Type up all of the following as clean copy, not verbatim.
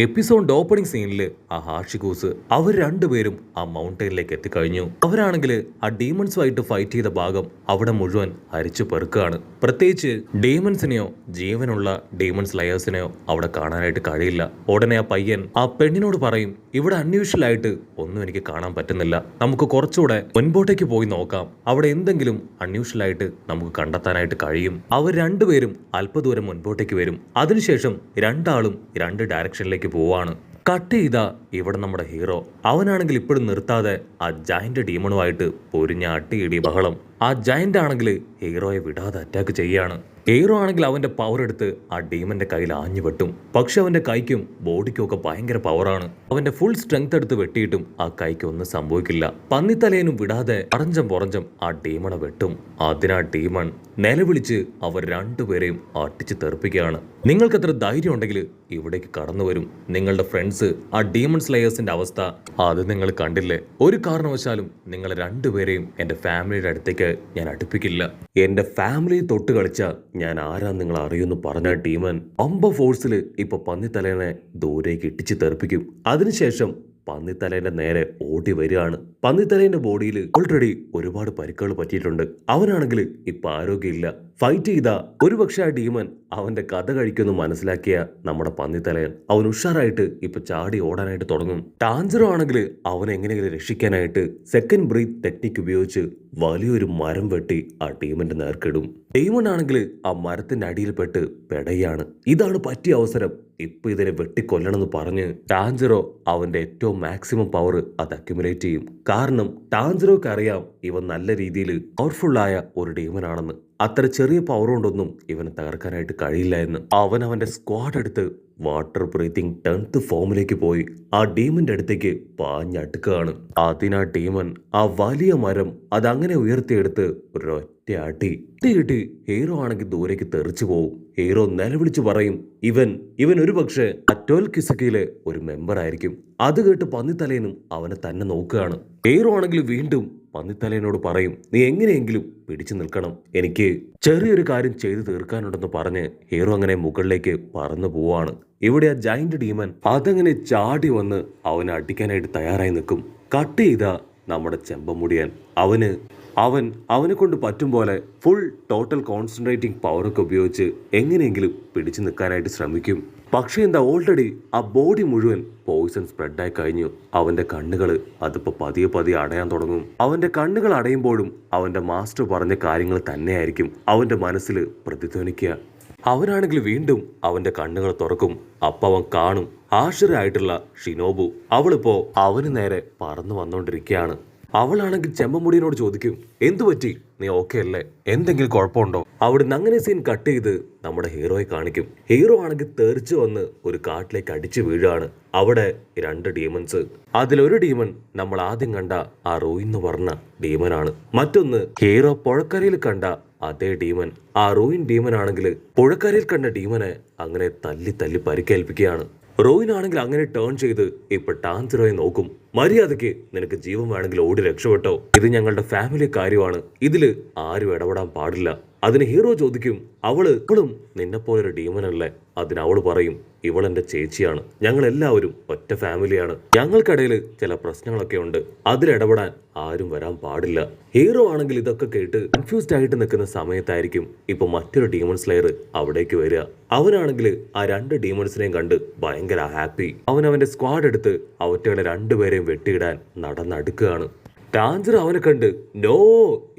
Episode opening സീനിൽ ആ ഹാഷികൂസ് അവർ രണ്ടുപേരും ആ മൗണ്ടൈനിലേക്ക് എത്തിക്കഴിഞ്ഞു. അവരാണെങ്കിൽ ആ ഡീമൺസുമായിട്ട് ഫൈറ്റ് ചെയ്ത ഭാഗം അവിടെ മുഴുവൻ അരിച്ചു പെറുക്കുകയാണ്. പ്രത്യേകിച്ച് ഡീമൺസിനെയോ ജീവനുള്ള ഡീമൺസ് ലയേഴ്സിനെയോ അവിടെ കാണാനായിട്ട് കഴിയില്ല. ഉടനെ ആ പയ്യൻ ആ പെണ്ണിനോട് പറയും, ഇവിടെ അൺയൂഷ്വൽ ആയിട്ട് ഒന്നും എനിക്ക് കാണാൻ പറ്റുന്നില്ല, നമുക്ക് കുറച്ചുകൂടെ മുൻപോട്ടേക്ക് പോയി നോക്കാം, അവിടെ എന്തെങ്കിലും അൺയൂഷ്വൽ ആയിട്ട് നമുക്ക് കണ്ടെത്താനായിട്ട് കഴിയും. അവർ രണ്ടുപേരും അല്പദൂരം മുൻപോട്ടേക്ക് വരും. അതിനുശേഷം രണ്ടാളും രണ്ട് ഡയറക്ഷനിലേക്ക് പോവാണ്. കട്ട് ചെയ്ത ഇവിടെ നമ്മുടെ ഹീറോ അവനാണെങ്കിൽ ഇപ്പോഴും നിർത്താതെ ആ ജയന്റ് ഡീമണുമായിട്ട് പൊരിഞ്ഞ അട്ടിയിടി ബഹളം. ആ ജയന്റ് ആണെങ്കിൽ ഹീറോയെ വിടാതെ അറ്റാക്ക് ചെയ്യാണ്. ഹീറോ ആണെങ്കിൽ അവന്റെ പവർ എടുത്ത് ആ ഡീമന്റെ കയ്യിൽ ആഞ്ഞു വെട്ടും. പക്ഷെ അവന്റെ കൈക്കും ബോഡിക്കും ഒക്കെ ഭയങ്കര പവറാണ്. അവന്റെ ഫുൾ സ്ട്രെങ്ത് എടുത്ത് വെട്ടിയിട്ടും ആ കൈക്ക് ഒന്നും സംഭവിക്കില്ല. പന്നിത്തലേനും വിടാതെ അറഞ്ചം പുറഞ്ചം ആ ഡീമണെ വെട്ടും. അതിനാ ഡീമൺ നിലവിളിച്ച് അവർ രണ്ടുപേരെയും അട്ടിച്ച് തെറിപ്പിക്കുകയാണ്. നിങ്ങൾക്ക് എത്ര ധൈര്യം ഉണ്ടെങ്കിൽ ഇവിടേക്ക് കടന്നു വരും. നിങ്ങളുടെ ഫ്രണ്ട്സ് ആ ഡീമൺ സ്ലേയേഴ്സിന്റെ അവസ്ഥ അത് നിങ്ങൾ കണ്ടില്ലേ? ഒരു കാരണവശാലും നിങ്ങൾ രണ്ടുപേരെയും എന്റെ ഫാമിലിയുടെ അടുത്തേക്ക് ഞാൻ അടുപ്പിക്കില്ല. എന്റെ ഫാമിലി തൊട്ട് കളിച്ച ഞാൻ ആരാ നിങ്ങൾ അറിയുമെന്ന് പറഞ്ഞ ഡീമൻ അമ്പ ഫോഴ്സിൽ ഇപ്പൊ പന്നിത്തലേനെ ദൂരേക്ക് ഇട്ടിച്ച് തെറിപ്പിക്കും. അതിനുശേഷം പന്നിത്തലേന്റെ നേരെ ഓടി വരികയാണ്. പന്നിത്തലേന്റെ ബോഡിയിൽ ഓൾറെഡി ഒരുപാട് പരിക്കുകൾ പറ്റിയിട്ടുണ്ട്. അവനാണെങ്കിൽ ഇപ്പൊ ആരോഗ്യമില്ല. ഫൈറ്റ് ചെയ്ത ഒരുപക്ഷെ ആ ഡീമൻ അവന്റെ കഥ കഴിക്കുമെന്ന് മനസ്സിലാക്കിയ നമ്മുടെ പന്നിത്തലയൻ അവൻ ഉഷാറായിട്ട് ഇപ്പൊ ചാടി ഓടാനായിട്ട് തുടങ്ങും. ടാഞ്ചറോ ആണെങ്കിൽ അവനെ എങ്ങനെയെങ്കിലും രക്ഷിക്കാനായിട്ട് സെക്കൻഡ് ബ്രീത്ത് ടെക്നിക്ക് ഉപയോഗിച്ച് വലിയൊരു മരം വെട്ടി ആ ഡീമന്റെ നേർക്കിടും. ഡീമൺ ആണെങ്കിൽ ആ മരത്തിന്റെ അടിയിൽപ്പെട്ട് പെടയാണ്. ഇതാണ് പറ്റിയ അവസരം, ഇപ്പൊ ഇതിനെ വെട്ടിക്കൊല്ലണമെന്ന് പറഞ്ഞ് ടാഞ്ചറോ അവന്റെ ഏറ്റവും മാക്സിമം പവർ അത് അക്യുമുലേറ്റ് ചെയ്യും. കാരണം ടാഞ്ചറോക്ക് അറിയാം ഇവൻ നല്ല രീതിയിൽ പവർഫുള്ളായ ഒരു ഡീമനാണെന്ന്. അത്ര ചെറിയ പവർ കൊണ്ടൊന്നും ഇവനെ തകർക്കാനായിട്ട് കഴിയില്ല എന്ന്. അവൻ അവന്റെ സ്ക്വാഡ് എടുത്ത് വാട്ടർ ബ്രീത്തിങ് 10th ഫോമിലേക്ക് പോയി ആ ഡീമന്റെ അടുത്തേക്ക് പാഞ്ഞടുക്കുകയാണ്. അതിനാ ഡീമൻ ആ വലിയ മരം അതങ്ങനെ ഉയർത്തിയെടുത്ത് ഒരൊറ്റ അടി കിട്ടി ഹീറോ ആണെങ്കിൽ ദൂരേക്ക് തെറിച്ചു പോവും. ഹീറോ നിലവിളിച്ചു പറയും, ഇവൻ ഒരു പക്ഷേ അറ്റോൽ കിസക്കിയിലെ ഒരു മെമ്പർ ആയിരിക്കും. അത് കേട്ട് പന്നിത്തലേനും അവനെ തന്നെ നോക്കുകയാണ്. ഹീറോ ആണെങ്കിൽ വീണ്ടും പന്നിത്തലേനോട് പറയും, നീ എങ്ങനെയെങ്കിലും പിടിച്ചു നിൽക്കണം, എനിക്ക് ചെറിയൊരു കാര്യം ചെയ്തു തീർക്കാനുണ്ടെന്ന് പറഞ്ഞ് ഹീറോ അങ്ങനെ മുകളിലേക്ക് പറന്നു പോവാണ്. ഇവിടെ ആ ജയന്റ് ഡീമൻ അതങ്ങനെ ചാടി വന്ന് അവനെ അടിക്കാനായിട്ട് തയ്യാറായി നിൽക്കും. കട്ട് ചെയ്ത നമ്മുടെ ചെമ്പമുടിയൻ അവനെ കൊണ്ട് പറ്റും പോലെ ഫുൾ ടോട്ടൽ കോൺസെൻട്രേറ്റിംഗ് പവറൊക്കെ ഉപയോഗിച്ച് എങ്ങനെയെങ്കിലും പിടിച്ചു നിൽക്കാനായിട്ട് ശ്രമിക്കും. പക്ഷേ എന്താ ഓൾറെഡി ആ ബോഡി മുഴുവൻ പോയിസൺ സ്പ്രെഡായി കഴിഞ്ഞു. അവന്റെ കണ്ണുകൾ അതിപ്പോ പതിയെ പതിയെ അടയാൻ തുടങ്ങും. അവന്റെ കണ്ണുകൾ അടയുമ്പോഴും അവന്റെ മാസ്റ്റർ പറഞ്ഞ കാര്യങ്ങൾ തന്നെയായിരിക്കും അവന്റെ മനസ്സിൽ പ്രതിധ്വനിക്കുക. അവനാണെങ്കിൽ വീണ്ടും അവന്റെ കണ്ണുകൾ തുറക്കും. അപ്പൊ അവൻ കാണും ആശ്ചര്യമായിട്ടുള്ള ഷിനോബു. അവളിപ്പോ അവന് നേരെ പറന്നു വന്നോണ്ടിരിക്കുകയാണ്. അവളാണെങ്കിൽ ചെമ്പമുടിയനോട് ചോദിക്കും, എന്തു പറ്റി, നീ ഓക്കെ അല്ലേ, എന്തെങ്കിലും കുഴപ്പമുണ്ടോ? അവിടുന്ന് അങ്ങനെ സീൻ കട്ട് ചെയ്ത് നമ്മുടെ ഹീറോയെ കാണിക്കും. ഹീറോ ആണെങ്കിൽ തെറിച്ചു വന്ന് ഒരു കാട്ടിലേക്ക് അടിച്ചു വീഴാണ്. അവിടെ രണ്ട് ഡീമൺസ്. അതിലൊരു ഡീമൺ നമ്മൾ ആദ്യം കണ്ട ആ റൂയിൻ എന്ന് പറഞ്ഞ ഡീമനാണ്. മറ്റൊന്ന് ഹീറോ പുഴക്കരയിൽ കണ്ട അതേ ഡീമൻ. ആ റൂയിൻ ഡീമൻ ആണെങ്കിൽ പുഴക്കരയിൽ കണ്ട ഡീമനെ അങ്ങനെ തല്ലി തല്ലി പരിക്കേൽപ്പിക്കുകയാണ്. റോയിൻ ആണെങ്കിൽ അങ്ങനെ ടേൺ ചെയ്ത് ഇപ്പൊ ടാഞ്ചറോയെ നോക്കും. മര്യാദയ്ക്ക് നിനക്ക് ജീവൻ വേണമെങ്കിൽ ഓടി രക്ഷപ്പെട്ടോ, ഇത് ഞങ്ങളുടെ ഫാമിലി കാര്യമാണ്, ഇതില് ആരും ഇടപെടാൻ പാടില്ല. അതിന് ഹീറോ ചോദിക്കും, ഇവളും നിന്നെപ്പോലൊരു ഡീമനല്ലേ? അതിന് അവള് പറയും, ഇവളെന്റെ ചേച്ചിയാണ്, ഞങ്ങൾ എല്ലാവരും ഒറ്റ ഫാമിലിയാണ്, ഞങ്ങൾക്കിടയിൽ ചില പ്രശ്നങ്ങളൊക്കെ ഉണ്ട്, അതിലിടപെടാൻ ആരും വരാൻ പാടില്ല. ഹീറോ ആണെങ്കിൽ ഇതൊക്കെ കേട്ട് കൺഫ്യൂസ്ഡ് ആയിട്ട് നിൽക്കുന്ന സമയത്തായിരിക്കും ഇപ്പൊ മറ്റൊരു ഡീമൺ സ്ലെയർ അവിടേക്ക് വരിക. അവനാണെങ്കിൽ ആ രണ്ട് ഡീമൺസിനെയും കണ്ട് ഭയങ്കര ഹാപ്പി. അവന്റെ സ്ക്വാഡ് എടുത്ത് അവറ്റകളെ രണ്ടുപേരെയും വെട്ടിയിടാൻ നടന്നടുക്കുകയാണ്. ടാഞ്ചർ അവനെ കണ്ട് നോ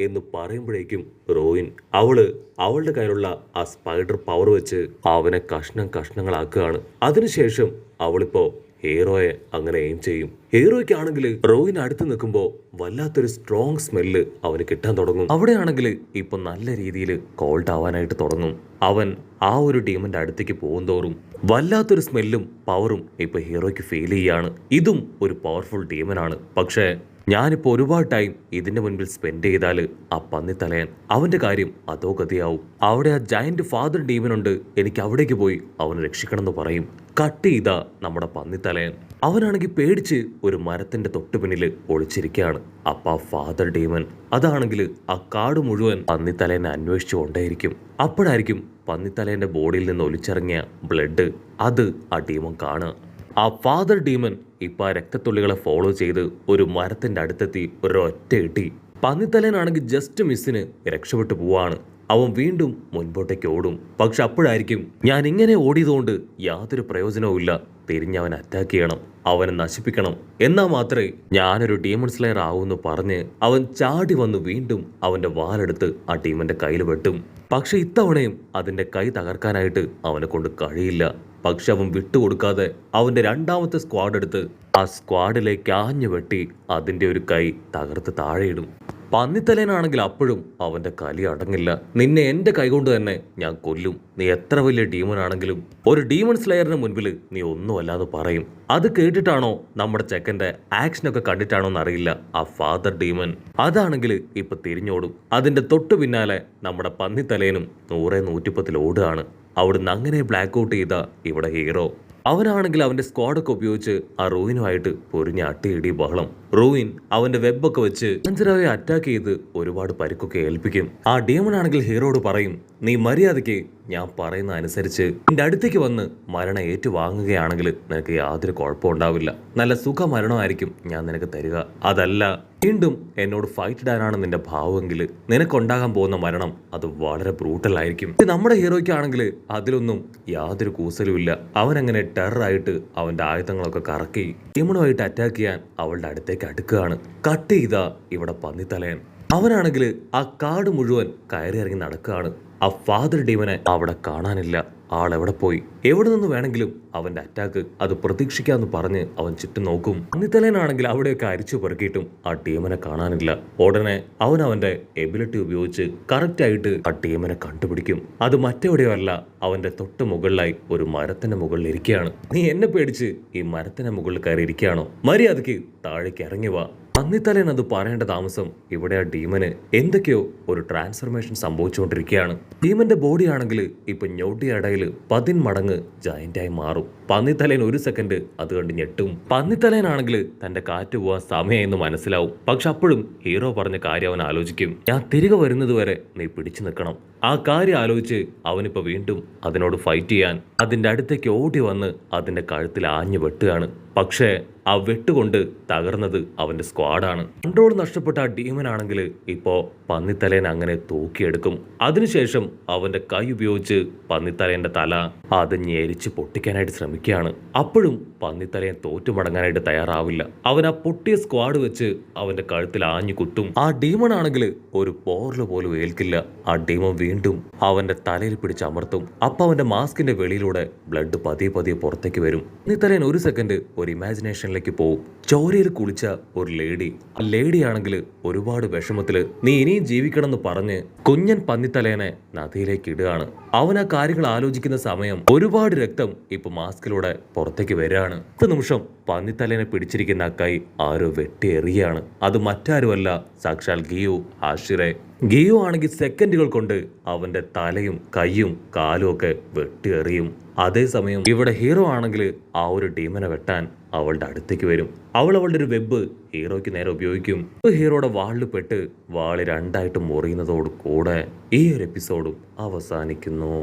എന്ന് പറയുമ്പോഴേക്കും റോയിൻ അവളുടെ കയ്യിലുള്ള ആ സ്പൈഡർ പവർ വെച്ച് അവനെ കഷ്ണങ്ങളാക്കുകയാണ്. അതിനുശേഷം അവളിപ്പോ ഹീറോയെ അങ്ങനെ എയിം ചെയ്യും. ഹീറോയ്ക്കാണെങ്കിൽ റോയിൻ അടുത്ത് നിൽക്കുമ്പോൾ വല്ലാത്തൊരു സ്ട്രോങ് സ്മെല്ല് അവന് കിട്ടാൻ തുടങ്ങും. അവിടെയാണെങ്കിൽ ഇപ്പൊ നല്ല രീതിയിൽ കോൾഡ് ആവാനായിട്ട് തുടങ്ങും. അവൻ ആ ഒരു ഡീമന്റെ അടുത്തേക്ക് പോകുന്തോറും വല്ലാത്തൊരു സ്മെല്ലും പവറും ഇപ്പൊ ഹീറോയ്ക്ക് ഫീൽ ചെയ്യാണ്. ഇതും ഒരു പവർഫുൾ ഡീമനാണ്. പക്ഷേ ഞാനിപ്പോൾ ഒരുപാട് ടൈം ഇതിന്റെ മുൻപിൽ സ്പെൻഡ് ചെയ്താൽ ആ പന്നിത്തലയൻ അവന്റെ കാര്യം അതോ ഗതിയാവും. അവിടെ ആ ജയന്റ് ഫാദർ ഡീമനുണ്ട്, എനിക്ക് അവിടേക്ക് പോയി അവനെ രക്ഷിക്കണം എന്ന് പറയും. കട്ട് ചെയ്ത നമ്മുടെ പന്നിത്തലയൻ അവനാണെങ്കിൽ പേടിച്ച് ഒരു മരത്തിന്റെ തൊട്ടു പിന്നിൽ ഒളിച്ചിരിക്കുകയാണ്. അപ്പൊ ആ ഫാദർ ഡീമൻ അതാണെങ്കിൽ ആ കാട് മുഴുവൻ പന്നിത്തലേനെ അന്വേഷിച്ചു കൊണ്ടേയിരിക്കും. അപ്പോഴായിരിക്കും പന്നിത്തലേന്റെ ബോഡിയിൽ നിന്ന് ഒലിച്ചിറങ്ങിയ ബ്ലഡ് അത് ആ ഡീമൻ കാണുക. ആ ഫാദർ ഡീമൻ ഇപ്പൊ ആ രക്തത്തുള്ളികളെ ഫോളോ ചെയ്ത് ഒരു മരത്തിന്റെ അടുത്തെത്തി ഒരൊറ്റ ഇട്ടി. പന്നിത്തലേനാണെങ്കിൽ ജസ്റ്റ് മിസ്സിന് രക്ഷപ്പെട്ടു പോവാണ്. അവൻ വീണ്ടും മുൻപോട്ടേക്ക് ഓടും. പക്ഷെ അപ്പോഴായിരിക്കും ഞാൻ ഇങ്ങനെ ഓടിയതുകൊണ്ട് യാതൊരു പ്രയോജനവും ഇല്ല, തിരിഞ്ഞവൻ അറ്റാക്ക് ചെയ്യണം, അവനെ നശിപ്പിക്കണം, എന്നാൽ മാത്രമേ ഞാനൊരു ഡീമൺ സ്ലെയർ ആവൂന്ന് പറഞ്ഞ് അവൻ ചാടി വന്ന് വീണ്ടും അവന്റെ വാലെടുത്ത് ആ ഡീമന്റെ കയ്യിൽ വെട്ടും. പക്ഷെ ഇത്തവണയും അതിന്റെ കൈ തകർക്കാനായിട്ട് അവനെ കൊണ്ട് കഴിയില്ല. പക്ഷെ അവൻ വിട്ടുകൊടുക്കാതെ അവന്റെ രണ്ടാമത്തെ സ്ക്വാഡ് എടുത്ത് ആ സ്ക്വാഡിലേക്ക് ആഞ്ഞു വെട്ടി അതിന്റെ ഒരു കൈ തകർത്ത് താഴെയിടും. പന്നിത്തലേനാണെങ്കിൽ അപ്പോഴും അവന്റെ കലി അടങ്ങില്ല. നിന്നെ എന്റെ കൈകൊണ്ട് തന്നെ ഞാൻ കൊല്ലും, നീ എത്ര വലിയ ഡീമൺ ആണെങ്കിലും ഒരു ഡീമൺ സ്ലെയറിന് മുൻപിൽ നീ ഒന്നുമല്ലാതെ പറയും. അത് കേട്ടിട്ടാണോ നമ്മുടെ ചെക്കന്റെ ആക്ഷനൊക്കെ കണ്ടിട്ടാണോ എന്നറിയില്ല ആ ഫാദർ ഡീമൻ അതാണെങ്കിൽ ഇപ്പൊ തിരിഞ്ഞോടും. അതിന്റെ തൊട്ടു പിന്നാലെ നമ്മുടെ പന്നിത്തലേനും 100-110 ഓടുകയാണ്. അവിടുന്ന് അങ്ങനെ ബ്ലാക്ക് ഔട്ട് ചെയ്ത ഇവിടെ ഹീറോ അവനാണെങ്കിൽ അവന്റെ സ്ക്വാഡൊക്കെ ഉപയോഗിച്ച് ആ റൂയിനുമായിട്ട് പൊരിഞ്ഞ അട്ടിയിടി ബഹളം. റൂയിൻ അവന്റെ വെബൊക്കെ വെച്ച് അഞ്ചരവെ അറ്റാക്ക് ചെയ്ത് ഒരുപാട് പരിക്കൊക്കെ ഏൽപ്പിക്കും. ആ ഡീമൺ ആണെങ്കിൽ ഹീറോയോട് പറയും, നീ മര്യാദയ്ക്ക് ഞാൻ പറയുന്ന അനുസരിച്ച് നിന്റെ അടുത്തേക്ക് വന്ന് മരണം ഏറ്റുവാങ്ങുകയാണെങ്കിൽ നിനക്ക് യാതൊരു കുഴപ്പം ഉണ്ടാവില്ല, നല്ല സുഖ മരണമായിരിക്കും ഞാൻ നിനക്ക് തരിക. അതല്ല വീണ്ടും എന്നോട് ഫൈറ്റ് ഇടാനാണ് നിന്റെ ഭാവമെങ്കിൽ നിനക്കുണ്ടാകാൻ പോകുന്ന മരണം അത് വളരെ ബ്രൂട്ടൽ ആയിരിക്കും. നമ്മുടെ ഹീറോയ്ക്കാണെങ്കിൽ അതിലൊന്നും യാതൊരു കൂസലുമില്ല. അവനങ്ങനെ ടെററായിട്ട് അവന്റെ ആയുധങ്ങളൊക്കെ കറക്കി ഡീമണുമായിട്ട് അറ്റാക്ക് ചെയ്യാൻ അവളുടെ അടുത്തേക്ക് അടുക്കുകയാണ്. കട്ട് ചെയ്താ ഇവിടെ പന്നിത്തലയൻ അവനാണെങ്കിൽ ആ കാട് മുഴുവൻ കയറി ഇറങ്ങി നടക്കുകയാണ്. ആ ഫാദർ ഡീമനെ അവിടെ കാണാനില്ല. ആളെവിടെ പോയി? എവിടെ നിന്ന് വേണമെങ്കിലും അവന്റെ അറ്റാക്ക് അത് പ്രതീക്ഷിക്കാന്ന് പറഞ്ഞ് അവൻ ചുറ്റും നോക്കും. പന്നിത്തലേനാണെങ്കിൽ അവിടെയൊക്കെ അരിച്ചു പെറുക്കിയിട്ടും ആ ടീമിനെ കാണാനില്ല. ഉടനെ അവൻ അവന്റെ എബിലിറ്റി ഉപയോഗിച്ച് കറക്റ്റ് ആയിട്ട് ആ ടീമിനെ കണ്ടുപിടിക്കും. അത് മറ്റെവിടെയോ അല്ല, അവന്റെ തൊട്ട് മുകളിലായി ഒരു മരത്തിന്റെ മുകളിൽ ഇരിക്കുകയാണ്. നീ എന്നെ പേടിച്ച് ഈ മരത്തിന്റെ മുകളിൽ കയറി ഇരിക്കുകയാണോ? മര്യാദയ്ക്ക് താഴേക്ക് ഇറങ്ങി വാ. പന്നിത്തലേൻ അത് പറയേണ്ട താമസം ഇവിടെ ആ ഡീമന് എന്തൊക്കെയോ ഒരു ട്രാൻസ്ഫർമേഷൻ സംഭവിച്ചുകൊണ്ടിരിക്കുകയാണ്. ഡീമന്റെ ബോഡി ആണെങ്കിൽ ഇപ്പൊ ഞൊടിയടയിൽ 10 മടങ്ങ് ജയന്റായി മാറും. പന്നിത്തലേൻ ഒരു സെക്കൻഡ് അത് കണ്ട് ഞെട്ടും. പന്നിത്തലേനാണെങ്കിൽ തന്റെ കാറ്റ് പോവാൻ സമയമെന്ന് മനസ്സിലാവും. പക്ഷെ അപ്പോഴും ഹീറോ പറഞ്ഞ കാര്യം അവൻ ആലോചിക്കും. ഞാൻ തിരികെ വരുന്നത് വരെ നീ പിടിച്ചു നിൽക്കണം. ആ കാര്യം ആലോചിച്ച് അവനിപ്പോ വീണ്ടും അതിനോട് ഫൈറ്റ് ചെയ്യാൻ അതിന്റെ അടുത്തേക്ക് ഓടി വന്ന് അതിന്റെ കഴുത്തിൽ ആഞ്ഞു വെട്ടുകയാണ്. പക്ഷേ ആ വെട്ടുകൊണ്ട് തകർന്നത് അവന്റെ സ്ക്വാഡാണ്. കൺട്രോൾ നഷ്ടപ്പെട്ട ആ ഡീമൻ ആണെങ്കിൽ ഇപ്പോ പന്നിത്തലേൻ അങ്ങനെ തൂക്കിയെടുക്കും. അതിനുശേഷം അവന്റെ കൈ ഉപയോഗിച്ച് പന്നിത്തലേന്റെ തല അത് ഞെരിച്ച് പൊട്ടിക്കാനായിട്ട് ശ്രമിക്കുകയാണ്. അപ്പോഴും പന്നിത്തലേൻ തോറ്റുമടങ്ങാനായിട്ട് തയ്യാറാവില്ല. അവൻ ആ പൊട്ടിയ സ്ക്വാഡ് വെച്ച് അവന്റെ കഴുത്തിൽ ആഞ്ഞു കുത്തും. ആ ഡീമൺ ആണെങ്കിൽ ഒരു പോറല് പോലും ഏൽക്കില്ല. ആ ഡീമൺ വീണ്ടും അവന്റെ തലയിൽ പിടിച്ചമർത്തും. അപ്പൊ അവന്റെ മാസ്കിന്റെ വെളിയിലൂടെ ബ്ലഡ് പതിയെ പതിയെ പുറത്തേക്ക് വരും. പന്നിത്തലേൻ ഒരു സെക്കൻഡ് ഒരു ഇമാജിനേഷനിലേക്ക് പോവും. ചോരയിൽ കുളിച്ച ഒരു ലേഡി. ആ ലേഡി ആണെങ്കിൽ ഒരുപാട് വിഷമത്തില് നീ ഇനിയും ജീവിക്കണം എന്ന് പറഞ്ഞ് കുഞ്ഞൻ പന്നിത്തലേനെ നദിയിലേക്ക് ഇടുകയാണ്. അവൻ ആ കാര്യങ്ങൾ ആലോചിക്കുന്ന സമയം ഒരുപാട് രക്തം ഇപ്പൊ മാസ്കിലൂടെ പുറത്തേക്ക് വരികയാണ്. ഒരു നിമിഷം പന്നിത്തലേനെ പിടിച്ചിരിക്കുന്ന ആ കൈ ആരോ വെട്ടിയെറിയാണ്. അത് മറ്റാരുമല്ല, സാക്ഷാൽ ഗിയു ആഷിറെ. ഗിയു ആണെങ്കിൽ സെക്കൻഡുകൾ കൊണ്ട് അവന്റെ തലയും കൈയും കാലും ഒക്കെ വെട്ടിയെറിയും. അതേസമയം ഇവിടെ ഹീറോ ആണെങ്കിൽ ആ ഒരു ഡീമനെ വെട്ടാൻ അവളുടെ അടുത്തേക്ക് വരും. അവളുടെ ഒരു വെബ് ഹീറോയ്ക്ക് നേരെ ഉപയോഗിക്കും. ഹീറോയുടെ വാളിൽ പെട്ട് വാള് രണ്ടായിട്ട് മുറിയുന്നതോട് കൂടെ ഈ ഒരു എപ്പിസോഡും അവസാനിക്കുന്നു.